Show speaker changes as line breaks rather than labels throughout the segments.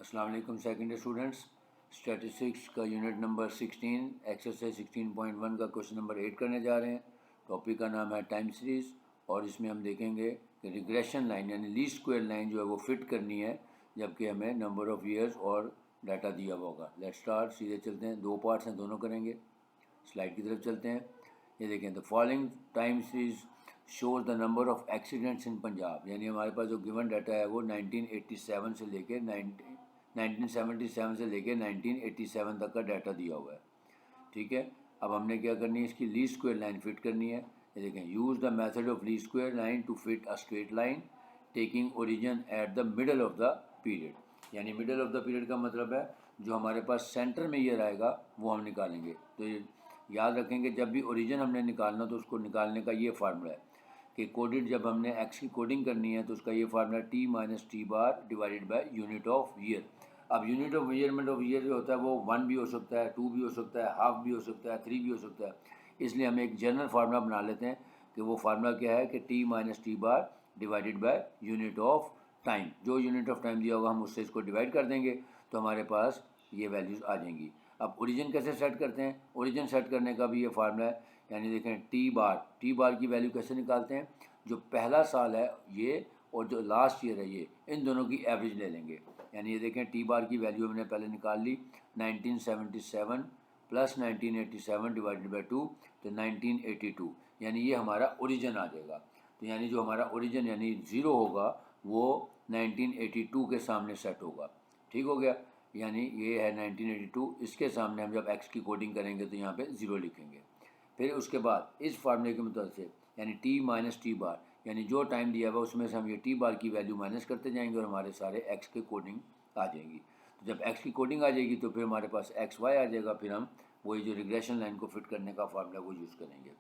अस्सलाम वालेकुम second year students. Statistics का यूनिट नंबर 16 एक्सरसाइज 16.1 का क्वेश्चन नंबर 8 करने जा रहे हैं। टॉपिक का नाम है टाइम सीरीज़ और इसमें हम देखेंगे कि रिग्रेशन लाइन यानी लीस्ट स्क्वायर लाइन जो है वो फिट करनी है जबकि हमें नंबर ऑफ़ ईयर्स और डाटा दिया हुआ होगा। लेट्स स्टार्ट, सीधे चलते हैं। दो पार्ट्स हैं, दोनों करेंगे। स्लाइड की तरफ चलते हैं। ये देखें, the following time series shows the number of accidents इन पंजाब। यानी हमारे पास जो गिवन डाटा है वो 1987 से लेके 1977 से लेके 1987 तक का डाटा दिया हुआ है। ठीक है, अब हमने क्या करनी है, इसकी लीस्ट स्क्वायर लाइन फिट करनी है। ये देखें, use the method of least square line to fit a straight line taking origin at the middle of the period. यानी मिडल ऑफ द पीरियड का मतलब है जो हमारे पास सेंटर में ईयर आएगा वो हम निकालेंगे। तो ये याद रखेंगे, जब भी ओरिजिन हमने निकालना तो उसको निकालने का ये फार्मूला है कि कोडेड जब हमने एक्स की कोडिंग करनी है तो उसका ये formula T minus T bar divided by unit of year. अब unit of measurement of year जो होता है वो 1 भी हो सकता है, 2 भी हो सकता है, हाफ भी हो सकता है, 3 भी हो सकता है। इसलिए हम एक जनरल फार्मूला बना लेते हैं कि वो फार्मूला क्या है कि T minus T bar divided by unit of time. जो यूनिट ऑफ टाइम दिया होगा हम उससे इसको डिवाइड कर देंगे तो हमारे पास ये वैल्यूज़ आ जाएंगी। अब ओरिजिन कैसे सेट करते हैं, ओरिजिन सेट करने का भी ये फार्मूला है। यानी देखें, टी बार की वैल्यू कैसे निकालते हैं, जो पहला साल है ये और जो लास्ट ईयर है ये, इन दोनों की एवरेज ले लेंगे। यानी ये देखें, टी बार की वैल्यू हमने पहले निकाल ली 1977 प्लस 1987 डिवाइडेड बाई 2 तो 1982, यानी ये हमारा ओरिजिन आ जाएगा। तो यानी जो हमारा ओरिजिन यानी ज़ीरो होगा वो 1982 के सामने सेट होगा। ठीक हो गया, यानी ये है 1982, इसके सामने हम जब एक्स की कोडिंग करेंगे तो यहाँ पे ज़ीरो लिखेंगे। फिर उसके बाद इस फार्मूले की मदद से यानी टी माइनस टी बार, यानी जो टाइम दिया हुआ उसमें से हम ये टी बार की वैल्यू माइनस करते जाएंगे और हमारे सारे एक्स के कोडिंग आ जाएंगी। तो जब एक्स की कोडिंग आ जाएगी तो फिर हमारे पास एक्स वाई आ जाएगा। फिर हम वही जो रिग्रेशन लाइन को फिट करने का फार्मूला वो यूज़ करेंगे।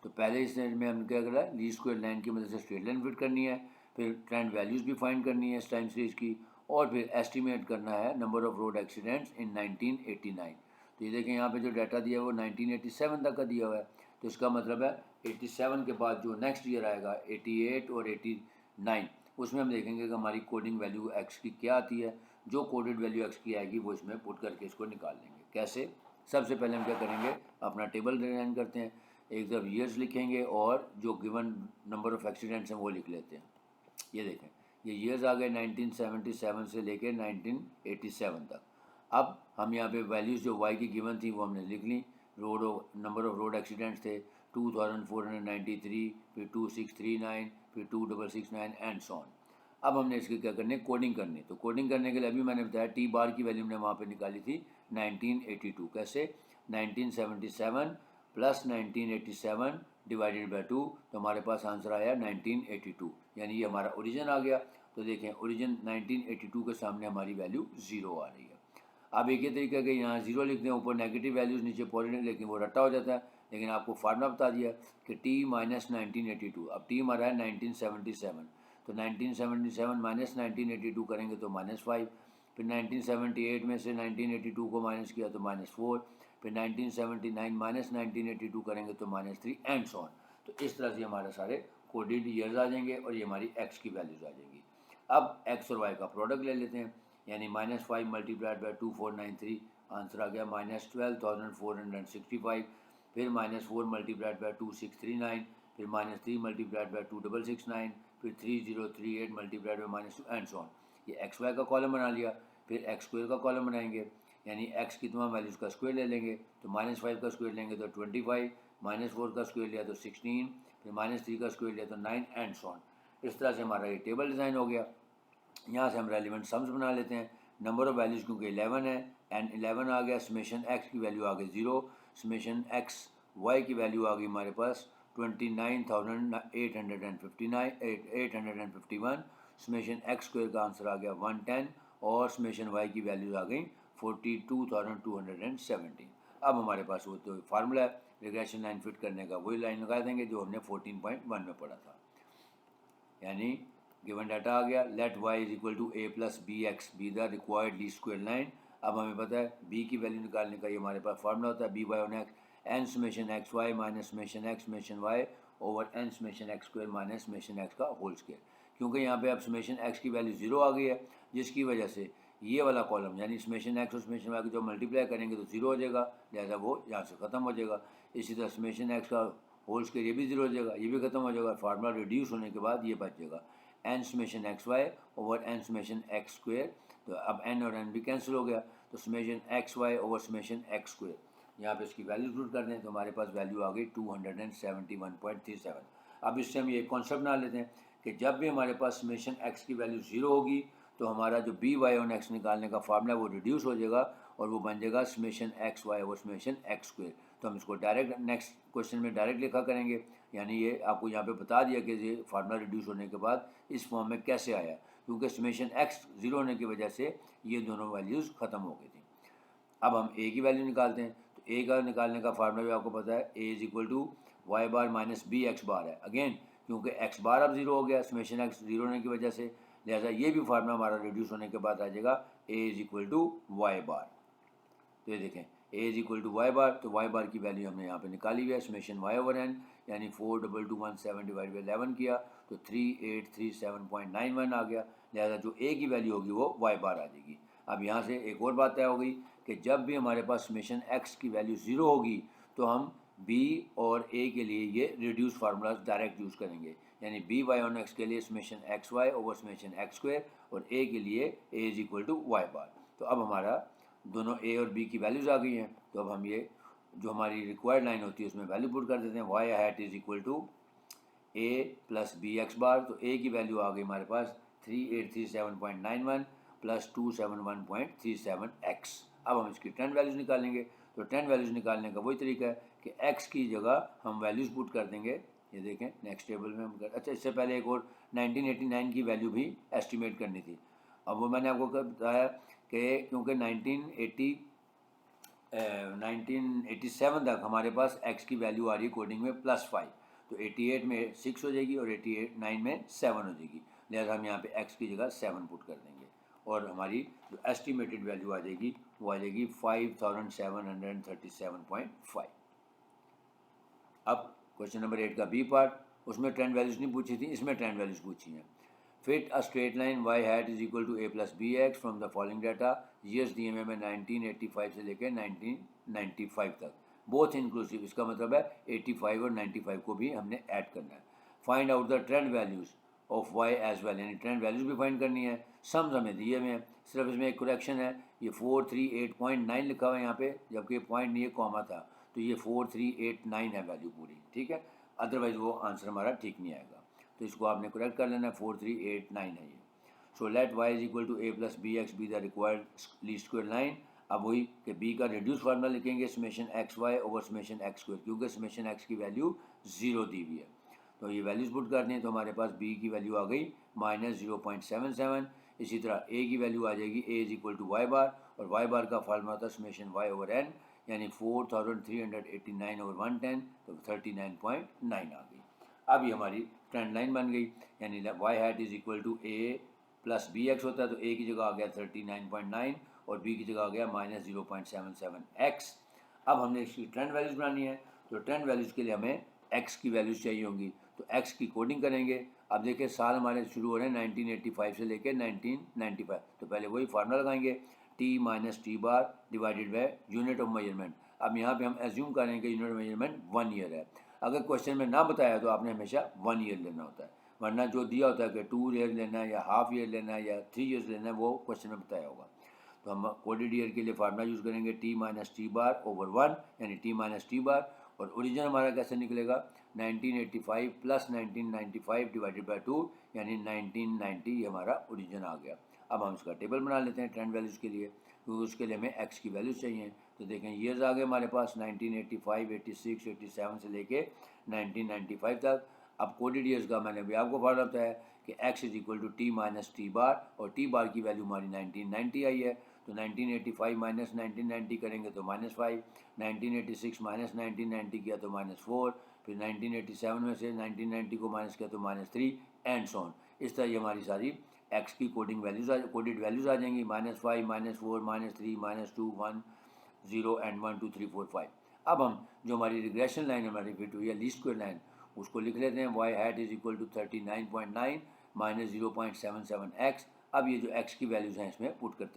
तो पहले इस में हमने क्या करा, लीस्ट स्क्वायर लाइन की मदद से स्ट्रेट लाइन फिट करनी है, फिर ट्रेंड वैल्यूज़ भी फाइंड करनी है इस टाइम सीरीज की, और फिर एस्टिमेट करना है नंबर ऑफ रोड एक्सीडेंट्स इन 1989। तो ये देखें, यहाँ पे जो डाटा दिया है वो 1987 तक का दिया हुआ है। तो इसका मतलब है 87 के बाद जो नेक्स्ट ईयर आएगा 88 और 89, उसमें हम देखेंगे कि हमारी कोडिंग वैल्यू एक्स की क्या आती है। जो कोडेड वैल्यू एक्स की आएगी वो इसमें पुट करके इसको निकाल लेंगे। कैसे, सबसे पहले हम क्या करेंगे, अपना टेबल डिज़ाइन करते हैं। एक तरफ ईयर्स लिखेंगे और जो गिवन नंबर ऑफ़ एक्सीडेंट्स हैं वो लिख लेते हैं। ये देखें, ये ईयर्स आ गए 1977 से लेके 1987 तक। अब हम यहाँ पे वैल्यूज़ जो वाई की गिवन थी वो हमने लिख ली। नंबर ऑफ़ रोड एक्सीडेंट्स थे 2493, फिर 2639, फिर 2669 एंड सो ऑन। अब हमने इसकी क्या करनी है, कोडिंग करनी है। तो कोडिंग करने के लिए अभी मैंने बताया टी बार की वैल्यू हमने वहाँ पे निकाली थी 1982। कैसे, 1977 प्लस 1987 डिवाइडेड बाई 2, तो हमारे पास आंसर आया 1982, यानी ये हमारा ओरिजिन आ गया। तो देखें, ओरिजिन 1982 के सामने हमारी वैल्यू ज़ीरो आ रही है। अब एक ही तरीके के यहाँ ज़ीरो लिख दें, ऊपर नेगेटिव वैल्यूज़ नीचे पॉजिटिव, लेकिन वो रट्टा हो जाता है। लेकिन आपको फार्मूला बता दिया कि टी माइनस 1982, अब टी हमारा है 1977, तो 1977 माइनस 1982 करेंगे तो -5, फिर 1978 में से 1982 को माइनस किया तो -4, फिर 1979 माइनस 1982 करेंगे तो -3 एंड सो ऑन। तो इस तरह से हमारे सारे कोडेड ईयर्स आ जाएंगे और ये हमारी एक्स की वैल्यूज़ आ जाएंगी। अब एक्स और वाई का प्रोडक्ट ले लेते हैं। यानी -5 मल्टीप्लाइड बाई 2493, आंसर आ गया -12,465। फिर -4 मल्टीप्लाइड बाई 2639, फिर -3 मल्टीप्लाइड बाई 2669, फिर 3038 multiplied by -2 and so on. ये एक्स वाई का कॉलम बना लिया। फिर एक्स स्क्वायर का कॉलम बनाएंगे, यानी एक्स की तमाम वैल्यूज़ का स्क्वायर ले लेंगे। तो -5 का स्क्वायर लेंगे तो 25, -4 का स्क्वायर लिया तो 16, फिर -3 का स्क्वायर लिया तो 9 एंड सो ऑन। इस तरह से हमारा ये टेबल डिज़ाइन हो गया। यहाँ से हम रेलिवेंट सम्स बना लेते हैं। नंबर ऑफ़ वैल्यूज़ क्योंकि 11 है एंड 11 आ गया, समेशन एक्स की वैल्यू आ गई 0, समेशन एक्स वाई की वैल्यू आ गई हमारे पास 29,851, समेशन एक्स स्क्वायर का आंसर आ गया 110 और समेशन वाई की वैल्यूज़ आ गई 42,217। अब हमारे पास वो तो फार्मूला है रिग्रेशन लाइन फिट करने का, वही लाइन लगा देंगे जो हमने 14.1 में पढ़ा था। यानी गिवन डाटा आ गया, let Y is equal to A plus B X be the required least square line. अब हमें पता है बी की वैल्यू निकालने का ये हमारे पास फार्मूला होता है B Y on X N summation X Y minus summation X summation Y over N summation X square minus summation X का होल स्क्वायर। क्योंकि यहाँ पे अब समेशन एक्स की वैल्यू 0 आ गई है, जिसकी वजह से ये वाला कॉलम यानी समेशन एक्स और समेशन वाई को जो मल्टीप्लाई करेंगे तो 0 हो जाएगा, लिहाजा वो यहाँ से ख़त्म हो जाएगा। इसी तरह समेशन एक्स का होल स्क्वायर ये भी 0 हो जाएगा, ये भी खत्म हो जाएगा। फार्मूला रिड्यूस होने के बाद ये बच जाएगा N summation X Y over N summation X square. तो अब एन और एन भी कैंसिल हो गया, तो summation X Y over summation X square. यहाँ पे इसकी वैल्यू पुट कर दें तो हमारे पास वैल्यू आ गई 271.37। अब इससे हम ये कॉन्सेप्ट बना लेते हैं कि जब भी हमारे पास समेशन एक्स की वैल्यू 0 होगी तो हमारा जो बी वाई ऑन एक्स निकालने का फार्मूला वो रिड्यूस हो जाएगा और वो बन जाएगा summation X Y over summation X square. तो हम इसको डायरेक्ट नेक्स्ट क्वेश्चन में डायरेक्ट लिखा करेंगे, यानी ये आपको यहाँ पे बता दिया कि ये फार्मूला रिड्यूस होने के बाद इस फॉर्म में कैसे आया, क्योंकि समेशन एक्स 0 होने की वजह से ये दोनों वैल्यूज़ ख़त्म हो गई थी। अब हम ए की वैल्यू निकालते हैं, तो ए का निकालने का फार्मूला भी आपको पता है, A is equal to Y bar minus B X bar है। अगेन क्योंकि एक्स बार अब 0 हो गया समेशन एक्स 0 होने की वजह से, लिहाजा ये भी फार्मूला हमारा रिड्यूस होने के बाद आ जाएगा ए is equal to Y bar. तो ये देखें ए is equal to Y bar, तो वाई बार की वैल्यू हमने यहाँ पे निकाली हुई है समेशन वाई ओवर एन, यानी 4221 डिवाइड बाई 11 किया तो 3837.91 आ गया। लिहाजा जो ए की वैल्यू होगी वो वाई बार आ जाएगी। अब यहाँ से एक और बात तय हो गई कि जब भी हमारे पास समेशन एक्स की वैल्यू 0 होगी तो हम बी और ए के लिए ये रिड्यूस फार्मूला डायरेक्ट यूज़ करेंगे, यानी बी वाई ऑन एक्स के लिए summation X Y over summation X square और ए के लिए A is equal to Y bar. तो अब हमारा दोनों ए और बी की वैल्यूज़ आ गई हैं, तो अब हम ये जो हमारी रिक्वायर्ड लाइन होती है उसमें वैल्यू पुट कर देते हैं। Y hat is equal to A plus B X bar, तो ए की वैल्यू आ गई हमारे पास 3837.91 प्लस 271.37 एक्स। अब हम इसकी 10 वैल्यूज़ निकालेंगे, तो 10 वैल्यूज़ निकालने का वही तरीका है कि एक्स की जगह हम वैल्यूज़ पुट कर देंगे। ये देखें नेक्स्ट टेबल में हम अच्छा इससे पहले एक और 1989 की वैल्यू भी एस्टिमेट करनी थी। अब वो मैंने आपको बताया कि क्योंकि 1987 तक हमारे पास एक्स की वैल्यू आ रही है कोडिंग में +5, तो 88 में 6 हो जाएगी और 89 में 7 हो जाएगी। लिहाजा हम यहाँ पे एक्स की जगह 7 पुट कर देंगे और हमारी जो एस्टिमेटेड वैल्यू आ जाएगी वो आ जाएगी 5737.5। अब क्वेश्चन नंबर 8 का बी पार्ट, उसमें 10 वैल्यूज़ नहीं पूछी थी, इसमें 10 वैल्यूज़ पूछी हैं। Fit a straight line Y hat is equal to A plus B X from the following data. Years दिए हुए में 1985 से लेकर 1995 तक, बोथ इंक्लूसिव, इसका मतलब है 85 और 95 को भी हमने ऐड करना है। Find out the trend values of Y as well, यानी ट्रेंड वैल्यूज़ भी फाइंड करनी है। सम्स हमें दिए हुए हैं, सिर्फ इसमें एक करेक्शन है, ये 438.9 लिखा हुआ है यहाँ पे, जबकि पॉइंट नहीं है कॉमा था, तो ये 4389 है वैल्यू पूरी, ठीक है। अदरवाइज़ वो आंसर हमारा ठीक नहीं आएगा, तो इसको आपने करेक्ट कर लेना है, 4389 है ये। So let Y is equal to A plus B X be the required least square line. अब वही कि बी का रिड्यूस फार्मूला लिखेंगे summation X Y over summation X square, क्योंकि समेशन एक्स की वैल्यू 0 दी हुई है। तो ये वैल्यूज पुट करते हैं तो हमारे पास बी की वैल्यू आ गई -0.77। इसी तरह ए की वैल्यू आ जाएगी ए इज इक्वल टू वाई बार, और वाई बार का फार्मूला था समेशन वाई ओवर एन, यानी 4389 ओवर 110, तो 39.9 आ गई। अब ये हमारी ट्रेंड लाइन बन गई, यानी Y hat is equal to A plus B X होता है, तो ए की जगह आ गया 39.9 और बी की जगह आ गया -0.77 एक्स। अब हमने इसकी ट्रेंड वैल्यूज़ बनानी है, तो ट्रेंड वैल्यूज़ के लिए हमें एक्स की वैल्यूज़ चाहिए होंगी, तो एक्स की कोडिंग करेंगे। अब देखिए साल हमारे शुरू हो रहे हैं 1985 से लेकर 1995, तो पहले वही फार्मूला लगाएंगे, T minus T bar divided by unit of measurement. अब यहाँ पे हम एज्यूम करेंगे यूनिट ऑफ मेजरमेंट 1 ईयर है। अगर क्वेश्चन में ना बताया तो आपने हमेशा 1 ईयर लेना होता है, वरना जो दिया होता है कि 2 ईयर लेना है या हाफ ईयर लेना है या 3 ईयर्स लेना है, वो क्वेश्चन में बताया होगा। तो हम कोडेड ईयर के लिए फार्मूला यूज़ करेंगे टी माइनस टी बार ओवर 1, यानी टी माइनस टी बार, और ओरिजिन हमारा कैसे निकलेगा 1985 प्लस 1995 डिवाइडेड बाय 2, यानी 1990 हमारा ओरिजिन आ गया। अब हम इसका टेबल बना लेते हैं ट्रेंड वैल्यूज़ के लिए, क्योंकि उसके लिए हमें एक्स की वैल्यूज़ चाहिए। तो देखें ईयर्स आ गए हमारे पास 1985, 86, 87 से लेके 1995 तक। अब कोडेड ईयर्स का मैंने भी आपको फार्मूला बताया कि X is equal to T minus T bar, और टी बार की वैल्यू हमारी 1990 आई है, तो 1985 माइनस 1990 करेंगे तो -5, 1986 माइनस 1990 किया तो -4, फिर 1987 में से 1990 को माइनस किया तो -3 एंड सो ऑन। इस तरह ये हमारी सारी एक्स की कोडेड वैल्यूज़ आ जाएंगी, -5, -4, -3, -2, 1, 0 एंड 1, 2, 3, 4, 5। अब हम जो हमारी रिग्रेशन लाइन हमारी फिट हुई है लीस्ट स्क्वायर लाइन, उसको लिख लेते हैं, Y hat is equal to 39.9 minus 0.77 X. अब ये जो एक्स की वैल्यूज़ हैं इसमें पुट करते